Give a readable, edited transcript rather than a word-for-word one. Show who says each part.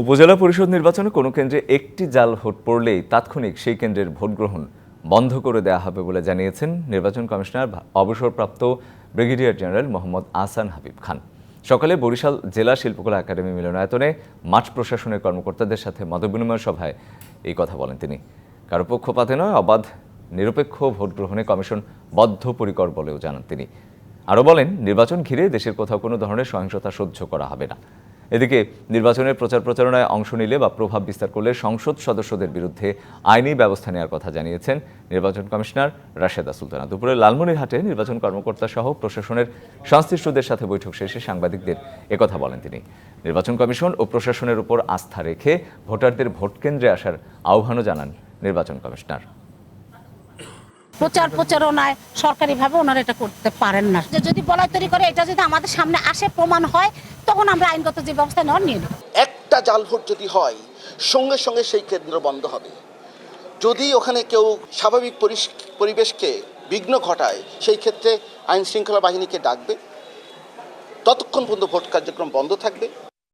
Speaker 1: উপজেলা পরিষদ নির্বাচনে কোনো কেন্দ্রে একটি জাল ভোট পড়লেই তাৎক্ষণিক সেই কেন্দ্রের ভোট গ্রহণ বন্ধ করে দেওয়া হবে বলে জানিয়েছেন নির্বাচন কমিশনার অবসরপ্রাপ্ত ব্রিগেডিয়ার জেনারেল মোহাম্মদ আহসান হাবিব খান। সকালে বরিশাল জেলা শিল্পকলা একাডেমি মিলনায়তনে মাঠ প্রশাসনের কর্মকর্তাদের সাথে মতবিনিময় সভায় এই কথা বলেন তিনি। কারো পক্ষপাতে নয়, অবাধ নিরপেক্ষ ভোট গ্রহণে কমিশন বদ্ধপরিকর বলেও জানান তিনি। আরও বলেন, নির্বাচন ঘিরে দেশের কোথাও কোনো ধরনের সহিংসতা সহ্য করা হবে না। এদিকে নির্বাচনের প্রচার প্রচারণায় অংশ নিলে বা প্রভাব বিস্তার করলে সংসদ সদস্যদের বিরুদ্ধে আইনি ব্যবস্থা নেওয়ার কথা জানিয়েছেন নির্বাচন কমিশনার রাশেদা সুলতানা। দুপুরে লালমনিরহাটে নির্বাচন কর্মকর্তা সহ প্রশাসনের সংশ্লিষ্টদের সাথে বৈঠক শেষে সাংবাদিকদের একথা বলেন তিনি। নির্বাচন কমিশন ও প্রশাসনের উপর আস্থা রেখে ভোটারদের ভোট কেন্দ্রে আসার আহ্বানও জানান নির্বাচন কমিশনার।
Speaker 2: প্রচারণায় সরকারিভাবে ওনারা এটা করতে পারেন না। যদি বলয় তৈরি করে এটা যদি আমাদের সামনে আসে, প্রমাণ হয়, তখন আমরা আইনগত যে ব্যবস্থা নেওয়ার নিয়ে নেব।
Speaker 3: একটা জাল ভোট যদি হয়, সঙ্গে সঙ্গে সেই কেন্দ্র বন্ধ হবে। যদি ওখানে কেউ স্বাভাবিক পরিবেশকে বিঘ্ন ঘটায়, সেই ক্ষেত্রে আইন শৃঙ্খলা বাহিনীকে ডাকবে। ততক্ষণ পর্যন্ত ভোট কার্যক্রম বন্ধ থাকবে।